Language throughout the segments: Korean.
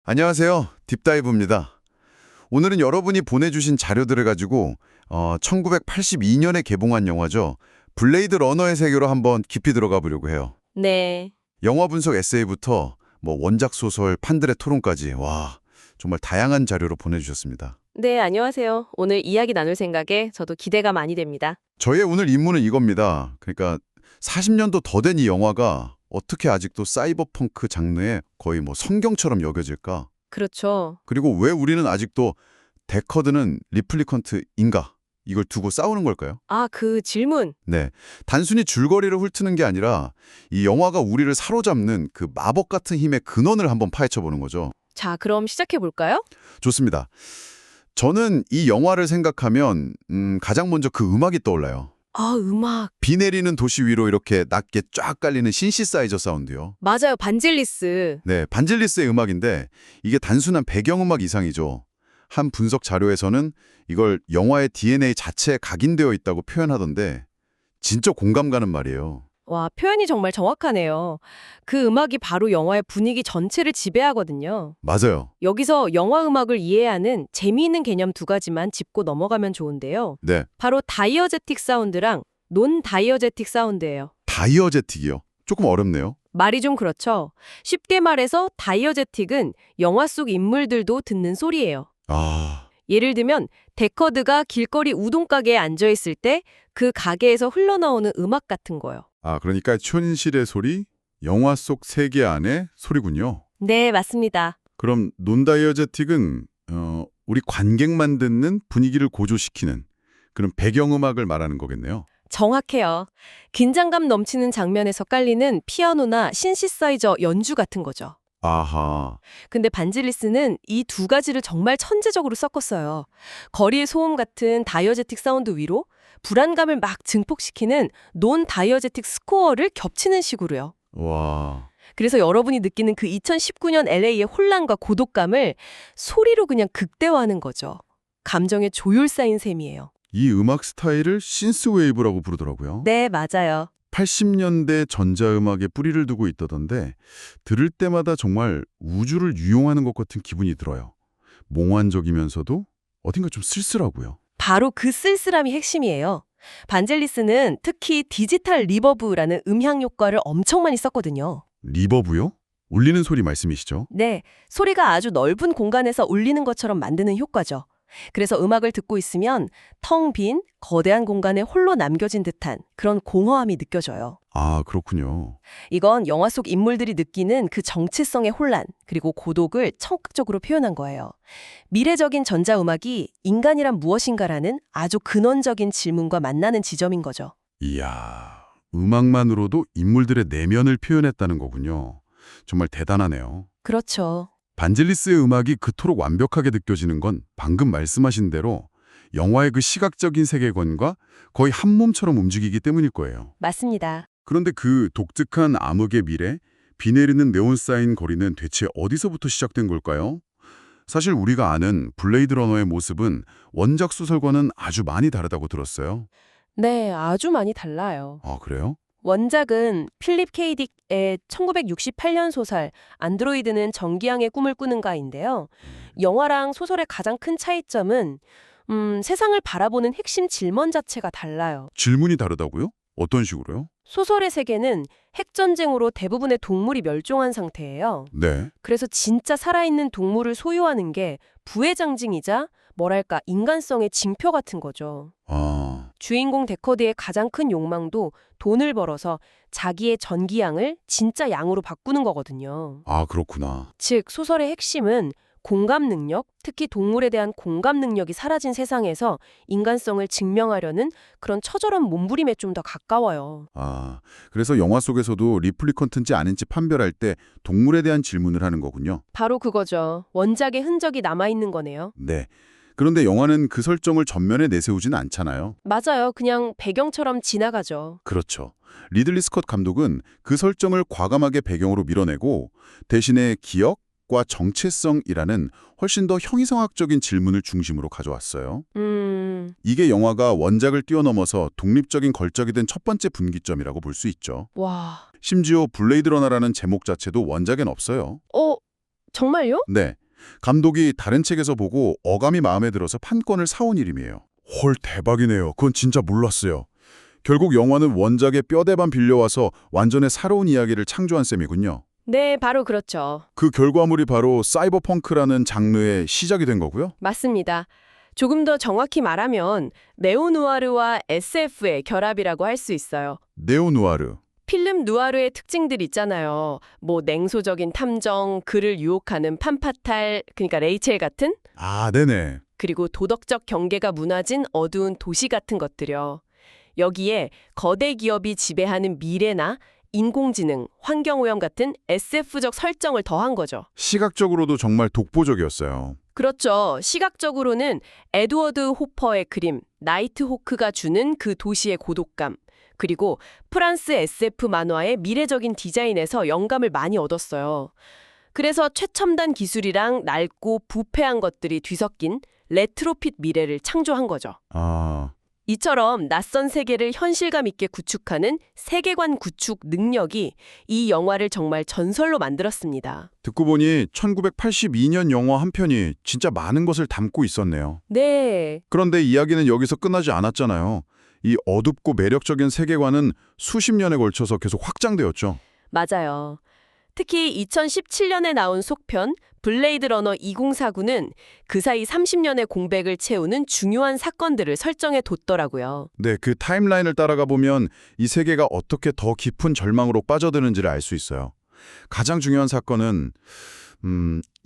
안녕하세요. 딥다이브입니다. 오늘은 여러분이 보내주신 자료들을 가지고 1982년에 개봉한 영화죠. 블레이드 러너의 세계로 한번 깊이 들어가 보려고 해요. 네. 영화 분석 에세이부터 원작 소설, 판들의 토론까지 정말 다양한 자료로 보내주셨습니다. 네, 안녕하세요. 오늘 이야기 나눌 생각에 저도 기대가 많이 됩니다. 저의 오늘 임무는 이겁니다. 그러니까 40년도 더 된 이 영화가 어떻게 아직도 사이버펑크 장르의 거의 성경처럼 여겨질까? 그렇죠. 그리고 왜 우리는 아직도 데커드는 리플리컨트인가? 이걸 두고 싸우는 걸까요? 아, 그 질문. 네. 단순히 줄거리를 훑는 게 아니라 이 영화가 우리를 사로잡는 그 마법 같은 힘의 근원을 한번 파헤쳐보는 거죠. 자, 그럼 시작해 볼까요? 좋습니다. 저는 이 영화를 생각하면 가장 먼저 그 음악이 떠올라요. 아, 음악. 비 내리는 도시 위로 이렇게 낮게 쫙 깔리는 신시사이저 사운드요. 맞아요. 반젤리스. 네, 반질리스의 음악인데 이게 단순한 배경음악 이상이죠. 한 분석 자료에서는 이걸 영화의 DNA 자체에 각인되어 있다고 표현하던데 진짜 공감 가는 말이에요. 와, 표현이 정말 정확하네요. 그 음악이 바로 영화의 분위기 전체를 지배하거든요. 맞아요. 여기서 영화 음악을 이해하는 재미있는 개념 두 가지만 짚고 넘어가면 좋은데요. 네, 바로 다이어제틱 사운드랑 논 다이어제틱 사운드예요. 다이어제틱이요. 조금 어렵네요. 말이 좀 그렇죠. 쉽게 말해서 다이어제틱은 영화 속 인물들도 듣는 소리예요. 아, 예를 들면 데커드가 길거리 우동가게에 앉아있을 때 그 가게에서 흘러나오는 음악 같은 거요. 그러니까 현실의 소리, 영화 속 세계 안의 소리군요. 네, 맞습니다. 그럼 논다이어제틱은 우리 관객만 듣는 분위기를 고조시키는 그런 배경음악을 말하는 거겠네요. 정확해요. 긴장감 넘치는 장면에서 깔리는 피아노나 신시사이저 연주 같은 거죠. 아하, 근데 반질리스는 이 두 가지를 정말 천재적으로 섞었어요. 거리의 소음 같은 다이어제틱 사운드 위로 불안감을 막 증폭시키는 논 다이어제틱 스코어를 겹치는 식으로요. 와. 그래서 여러분이 느끼는 그 2019년 LA의 혼란과 고독감을 소리로 그냥 극대화하는 거죠. 감정의 조율 쌓인 셈이에요. 이 음악 스타일을 신스웨이브라고 부르더라고요. 네, 맞아요. 80년대 전자음악에 뿌리를 두고 있다던데 들을 때마다 정말 우주를 유용하는 것 같은 기분이 들어요. 몽환적이면서도 어딘가 좀 쓸쓸하고요. 바로 그 쓸쓸함이 핵심이에요. 반젤리스는 특히 디지털 리버브라는 음향 효과를 엄청 많이 썼거든요. 리버브요? 울리는 소리 말씀이시죠? 네, 소리가 아주 넓은 공간에서 울리는 것처럼 만드는 효과죠. 그래서 음악을 듣고 있으면 텅 빈 거대한 공간에 홀로 남겨진 듯한 그런 공허함이 느껴져요. 아, 그렇군요. 이건 영화 속 인물들이 느끼는 그 정체성의 혼란, 그리고 고독을 청각적으로 표현한 거예요. 미래적인 전자음악이 인간이란 무엇인가라는 아주 근원적인 질문과 만나는 지점인 거죠. 이야, 음악만으로도 인물들의 내면을 표현했다는 거군요. 정말 대단하네요. 그렇죠. 반젤리스의 음악이 그토록 완벽하게 느껴지는 건 방금 말씀하신 대로 영화의 그 시각적인 세계관과 거의 한 몸처럼 움직이기 때문일 거예요. 맞습니다. 그런데 그 독특한 암흑의 미래, 비 내리는 네온 사인 거리는 대체 어디서부터 시작된 걸까요? 사실 우리가 아는 블레이드 러너의 모습은 원작 소설과는 아주 많이 다르다고 들었어요. 네, 아주 많이 달라요. 아, 그래요? 원작은 필립 K. 딕의 1968년 소설 안드로이드는 전기양의 꿈을 꾸는가인데요. 영화랑 소설의 가장 큰 차이점은 세상을 바라보는 핵심 질문 자체가 달라요. 질문이 다르다고요? 어떤 식으로요? 소설의 세계는 핵전쟁으로 대부분의 동물이 멸종한 상태예요. 네. 그래서 진짜 살아있는 동물을 소유하는 게 부의 상징이자 뭐랄까 인간성의 징표 같은 거죠. 아, 주인공 데커드의 가장 큰 욕망도 돈을 벌어서 자기의 전기양을 진짜 양으로 바꾸는 거거든요. 그렇구나. 즉 소설의 핵심은 공감 능력, 특히 동물에 대한 공감 능력이 사라진 세상에서 인간성을 증명하려는 그런 처절한 몸부림에 좀 더 가까워요. 그래서 영화 속에서도 리플리컨트인지 아닌지 판별할 때 동물에 대한 질문을 하는 거군요. 바로 그거죠. 원작의 흔적이 남아있는 거네요. 네. 그런데 영화는 그 설정을 전면에 내세우지는 않잖아요. 맞아요. 그냥 배경처럼 지나가죠. 그렇죠. 리들리 스콧 감독은 그 설정을 과감하게 배경으로 밀어내고 대신에 기억과 정체성이라는 훨씬 더 형이상학적인 질문을 중심으로 가져왔어요. 이게 영화가 원작을 뛰어넘어서 독립적인 걸작이 된 첫 번째 분기점이라고 볼 수 있죠. 와. 심지어 블레이드 러너라는 제목 자체도 원작엔 없어요. 정말요? 네. 감독이 다른 책에서 보고 어감이 마음에 들어서 판권을 사온 이름이에요. 헐, 대박이네요. 그건 진짜 몰랐어요. 결국 영화는 원작의 뼈대만 빌려와서 완전히 새로운 이야기를 창조한 셈이군요. 네, 바로 그렇죠. 그 결과물이 바로 사이버펑크라는 장르의 시작이 된 거고요. 맞습니다. 조금 더 정확히 말하면 네오누아르와 SF의 결합이라고 할 수 있어요. 네오누아르. 필름 누아르의 특징들 있잖아요. 뭐 냉소적인 탐정, 그를 유혹하는 판파탈, 그러니까 레이첼 같은? 아, 네네. 그리고 도덕적 경계가 무너진 어두운 도시 같은 것들요. 여기에 거대 기업이 지배하는 미래나 인공지능, 환경오염 같은 SF적 설정을 더한 거죠. 시각적으로도 정말 독보적이었어요. 그렇죠. 시각적으로는 에드워드 호퍼의 그림, 나이트 호크가 주는 그 도시의 고독감, 그리고 프랑스 SF 만화의 미래적인 디자인에서 영감을 많이 얻었어요. 그래서 최첨단 기술이랑 낡고 부패한 것들이 뒤섞인 레트로핏 미래를 창조한 거죠. 아, 이처럼 낯선 세계를 현실감 있게 구축하는 세계관 구축 능력이 이 영화를 정말 전설로 만들었습니다. 듣고 보니 1982년 영화 한 편이 진짜 많은 것을 담고 있었네요. 네, 그런데 이야기는 여기서 끝나지 않았잖아요. 이 어둡고 매력적인 세계관은 수십 년에 걸쳐서 계속 확장되었죠. 맞아요. 특히 2017년에 나온 속편 블레이드 러너 2049는 그 사이 30년의 공백을 채우는 중요한 사건들을 설정해 뒀더라고요. 네, 그 타임라인을 따라가 보면 이 세계가 어떻게 더 깊은 절망으로 빠져드는지를 알 수 있어요. 가장 중요한 사건은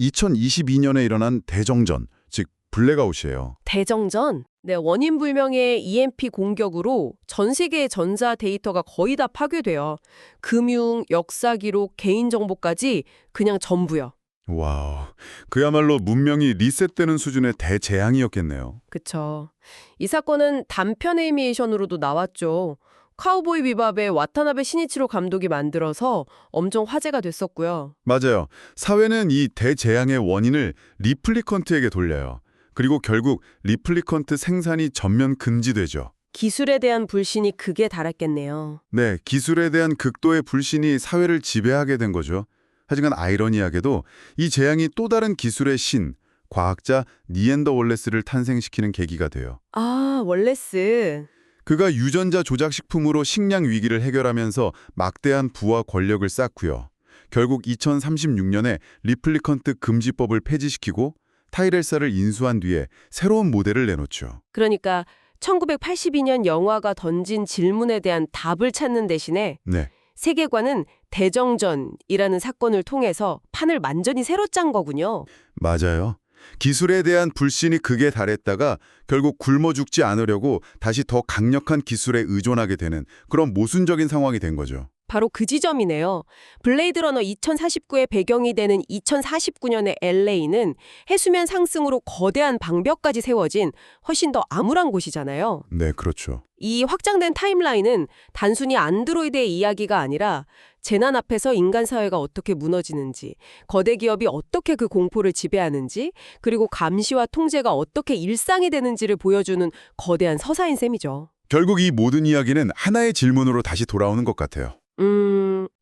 2022년에 일어난 대정전, 즉 블랙아웃이에요. 대정전? 네, 원인 불명의 EMP 공격으로 전 세계의 전자 데이터가 거의 다 파괴돼요. 금융, 역사 기록, 개인정보까지 그냥 전부요. 와우, 그야말로 문명이 리셋되는 수준의 대재앙이었겠네요. 그쵸. 이 사건은 단편 애니메이션으로도 나왔죠. 카우보이 비밥의 와타나베 시니치로 감독이 만들어서 엄청 화제가 됐었고요. 맞아요. 사회는 이 대재앙의 원인을 리플리컨트에게 돌려요. 그리고 결국 리플리컨트 생산이 전면 금지되죠. 기술에 대한 불신이 극에 달했겠네요. 네, 기술에 대한 극도의 불신이 사회를 지배하게 된 거죠. 하지만 아이러니하게도 이 재앙이 또 다른 기술의 신, 과학자 니엔더 월레스를 탄생시키는 계기가 돼요. 아, 월레스. 그가 유전자 조작 식품으로 식량 위기를 해결하면서 막대한 부와 권력을 쌓고요. 결국 2036년에 리플리컨트 금지법을 폐지시키고 타이렐사를 인수한 뒤에 새로운 모델을 내놓죠. 그러니까 1982년 영화가 던진 질문에 대한 답을 찾는 대신에 네, 세계관은 대정전이라는 사건을 통해서 판을 완전히 새로 짠 거군요. 맞아요. 기술에 대한 불신이 극에 달했다가 결국 굶어 죽지 않으려고 다시 더 강력한 기술에 의존하게 되는 그런 모순적인 상황이 된 거죠. 바로 그 지점이네요. 블레이드 러너 2049의 배경이 되는 2049년의 LA는 해수면 상승으로 거대한 방벽까지 세워진 훨씬 더 암울한 곳이잖아요. 네, 그렇죠. 이 확장된 타임라인은 단순히 안드로이드의 이야기가 아니라 재난 앞에서 인간 사회가 어떻게 무너지는지, 거대 기업이 어떻게 그 공포를 지배하는지, 그리고 감시와 통제가 어떻게 일상이 되는지를 보여주는 거대한 서사인 셈이죠. 결국 이 모든 이야기는 하나의 질문으로 다시 돌아오는 것 같아요.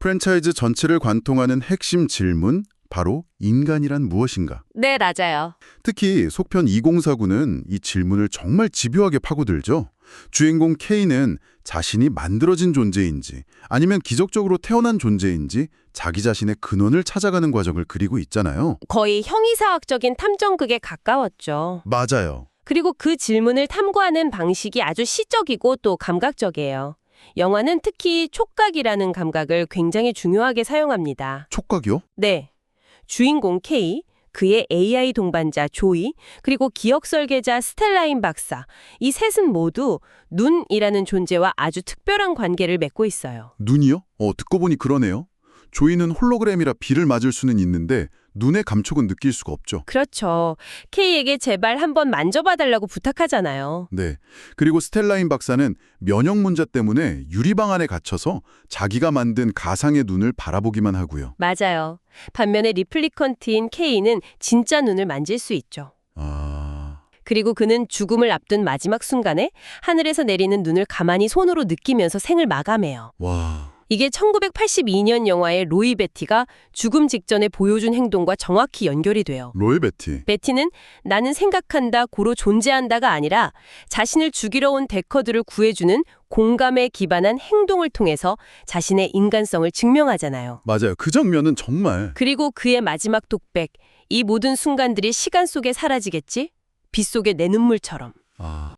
프랜차이즈 전체를 관통하는 핵심 질문, 바로 인간이란 무엇인가? 네, 맞아요. 특히 속편 2049는 이 질문을 정말 집요하게 파고들죠. 주인공 K는 자신이 만들어진 존재인지 아니면 기적적으로 태어난 존재인지 자기 자신의 근원을 찾아가는 과정을 그리고 있잖아요. 거의 형이사학적인 탐정극에 가까웠죠. 맞아요. 그리고 그 질문을 탐구하는 방식이 아주 시적이고 또 감각적이에요. 영화는 특히 촉각이라는 감각을 굉장히 중요하게 사용합니다. 촉각이요? 네. 주인공 K, 그의 AI 동반자 조이, 그리고 기억 설계자 스텔라인 박사, 이 셋은 모두 눈이라는 존재와 아주 특별한 관계를 맺고 있어요. 눈이요? 듣고 보니 그러네요. 조이는 홀로그램이라 비를 맞을 수는 있는데 눈의 감촉은 느낄 수가 없죠. 그렇죠. K에게 제발 한번 만져봐달라고 부탁하잖아요. 네. 그리고 스텔라인 박사는 면역 문제 때문에 유리방 안에 갇혀서 자기가 만든 가상의 눈을 바라보기만 하고요. 맞아요. 반면에 리플리컨트인 K는 진짜 눈을 만질 수 있죠. 그리고 그는 죽음을 앞둔 마지막 순간에 하늘에서 내리는 눈을 가만히 손으로 느끼면서 생을 마감해요. 와. 이게 1982년 영화의 로이 베티가 죽음 직전에 보여준 행동과 정확히 연결이 돼요. 로이 베티. 베티는 나는 생각한다, 고로 존재한다가 아니라 자신을 죽이러 온 데커드를 구해주는 공감에 기반한 행동을 통해서 자신의 인간성을 증명하잖아요. 맞아요. 그 장면은 정말. 그리고 그의 마지막 독백, 이 모든 순간들이 시간 속에 사라지겠지? 빛 속의 내 눈물처럼.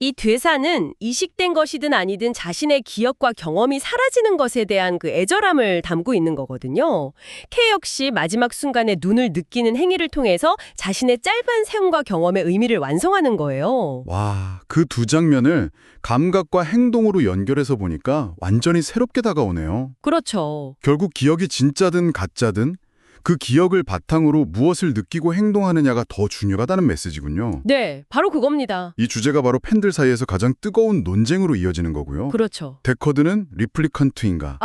이 대사는 이식된 것이든 아니든 자신의 기억과 경험이 사라지는 것에 대한 그 애절함을 담고 있는 거거든요. K 역시 마지막 순간에 눈을 느끼는 행위를 통해서 자신의 짧은 생과 경험의 의미를 완성하는 거예요. 와, 그 두 장면을 감각과 행동으로 연결해서 보니까 완전히 새롭게 다가오네요. 그렇죠. 결국 기억이 진짜든 가짜든 그 기억을 바탕으로 무엇을 느끼고 행동하느냐가 더 중요하다는 메시지군요. 네, 바로 그겁니다. 이 주제가 바로 팬들 사이에서 가장 뜨거운 논쟁으로 이어지는 거고요. 그렇죠. 데커드는 리플리컨트인가?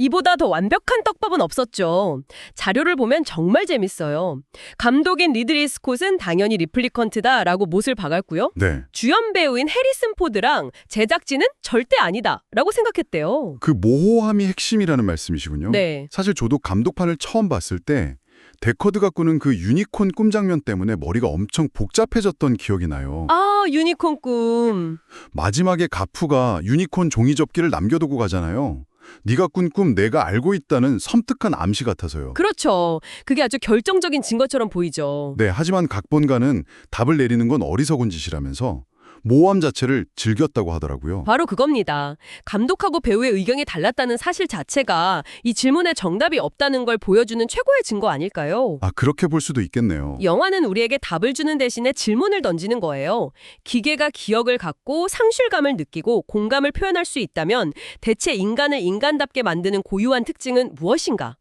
이보다 더 완벽한 떡밥은 없었죠. 자료를 보면 정말 재밌어요. 감독인 리들리 스콧은 당연히 리플리컨트다라고 못을 박았고요. 네. 주연 배우인 해리슨 포드랑 제작진은 절대 아니다라고 생각했대요. 그 모호함이 핵심이라는 말씀이시군요. 네. 사실 저도 감독판을 처음 봤을 때 데커드가 꾸는 그 유니콘 꿈 장면 때문에 머리가 엄청 복잡해졌던 기억이 나요. 유니콘 꿈. 마지막에 가프가 유니콘 종이접기를 남겨두고 가잖아요. 네가 꾼 꿈 내가 알고 있다는 섬뜩한 암시 같아서요. 그렇죠. 그게 아주 결정적인 증거처럼 보이죠. 네, 하지만 각본가는 답을 내리는 건 어리석은 짓이라면서 모호함 자체를 즐겼다고 하더라고요. 바로 그겁니다. 감독하고 배우의 의견이 달랐다는 사실 자체가 이 질문에 정답이 없다는 걸 보여주는 최고의 증거 아닐까요? 그렇게 볼 수도 있겠네요. 영화는 우리에게 답을 주는 대신에 질문을 던지는 거예요. 기계가 기억을 갖고 상실감을 느끼고 공감을 표현할 수 있다면 대체 인간을 인간답게 만드는 고유한 특징은 무엇인가?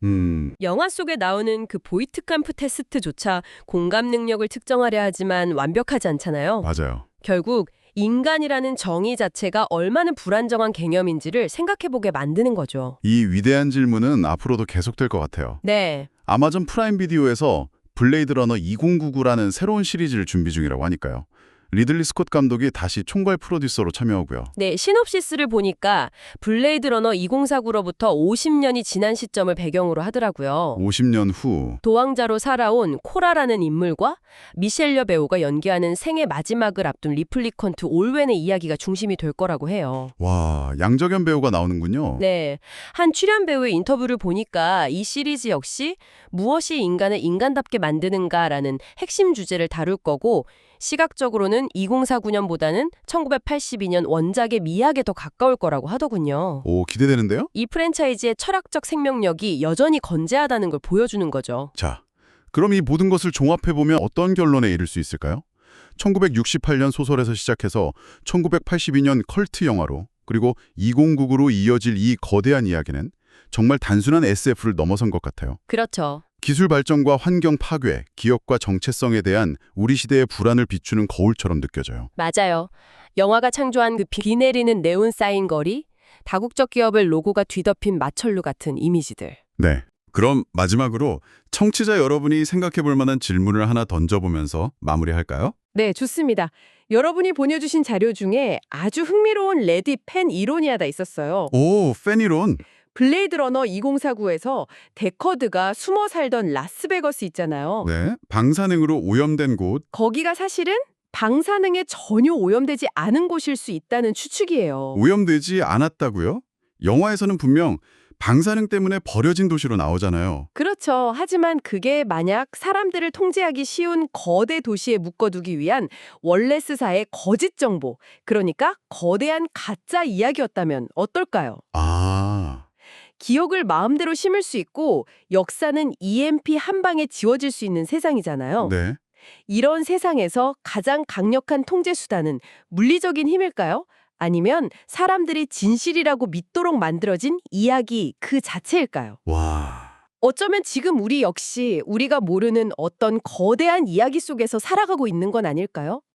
영화 속에 나오는 그 보이트캄프 테스트조차 공감 능력을 측정하려 하지만 완벽하지 않잖아요. 맞아요. 결국 인간이라는 정의 자체가 얼마나 불안정한 개념인지를 생각해보게 만드는 거죠. 이 위대한 질문은 앞으로도 계속될 것 같아요. 네. 아마존 프라임 비디오에서 블레이드 러너 2099라는 새로운 시리즈를 준비 중이라고 하니까요. 리들리 스콧 감독이 다시 총괄 프로듀서로 참여하고요. 네, 시놉시스를 보니까 블레이드 러너 2049로부터 50년이 지난 시점을 배경으로 하더라고요. 50년 후. 도왕자로 살아온 코라라는 인물과 미셸 여 배우가 연기하는 생의 마지막을 앞둔 리플리컨트 올웬의 이야기가 중심이 될 거라고 해요. 와, 양정현 배우가 나오는군요. 네, 한 출연 배우의 인터뷰를 보니까 이 시리즈 역시 무엇이 인간을 인간답게 만드는가라는 핵심 주제를 다룰 거고 시각적으로는 2049년보다는 1982년 원작의 미학에 더 가까울 거라고 하더군요. 오, 기대되는데요? 이 프랜차이즈의 철학적 생명력이 여전히 건재하다는 걸 보여주는 거죠. 자, 그럼 이 모든 것을 종합해보면 어떤 결론에 이를 수 있을까요? 1968년 소설에서 시작해서 1982년 컬트 영화로 그리고 2099로 이어질 이 거대한 이야기는 정말 단순한 SF를 넘어선 것 같아요. 그렇죠. 기술 발전과 환경 파괴, 기억과 정체성에 대한 우리 시대의 불안을 비추는 거울처럼 느껴져요. 맞아요. 영화가 창조한 그 비 내리는 네온 사인 거리, 다국적 기업의 로고가 뒤덮인 마천루 같은 이미지들. 네. 그럼 마지막으로 청취자 여러분이 생각해 볼 만한 질문을 하나 던져보면서 마무리할까요? 네, 좋습니다. 여러분이 보내주신 자료 중에 아주 흥미로운 레딧 팬 이론이 하나 있었어요. 오, 팬이론. 블레이드 러너 2049에서 데커드가 숨어 살던 라스베거스 있잖아요. 네. 방사능으로 오염된 곳. 거기가 사실은 방사능에 전혀 오염되지 않은 곳일 수 있다는 추측이에요. 오염되지 않았다고요? 영화에서는 분명 방사능 때문에 버려진 도시로 나오잖아요. 그렇죠. 하지만 그게 만약 사람들을 통제하기 쉬운 거대 도시에 묶어두기 위한 월레스사의 거짓 정보, 그러니까 거대한 가짜 이야기였다면 어떨까요? 기억을 마음대로 심을 수 있고 역사는 EMP 한 방에 지워질 수 있는 세상이잖아요. 네. 이런 세상에서 가장 강력한 통제 수단은 물리적인 힘일까요? 아니면 사람들이 진실이라고 믿도록 만들어진 이야기 그 자체일까요? 와. 어쩌면 지금 우리 역시 우리가 모르는 어떤 거대한 이야기 속에서 살아가고 있는 건 아닐까요?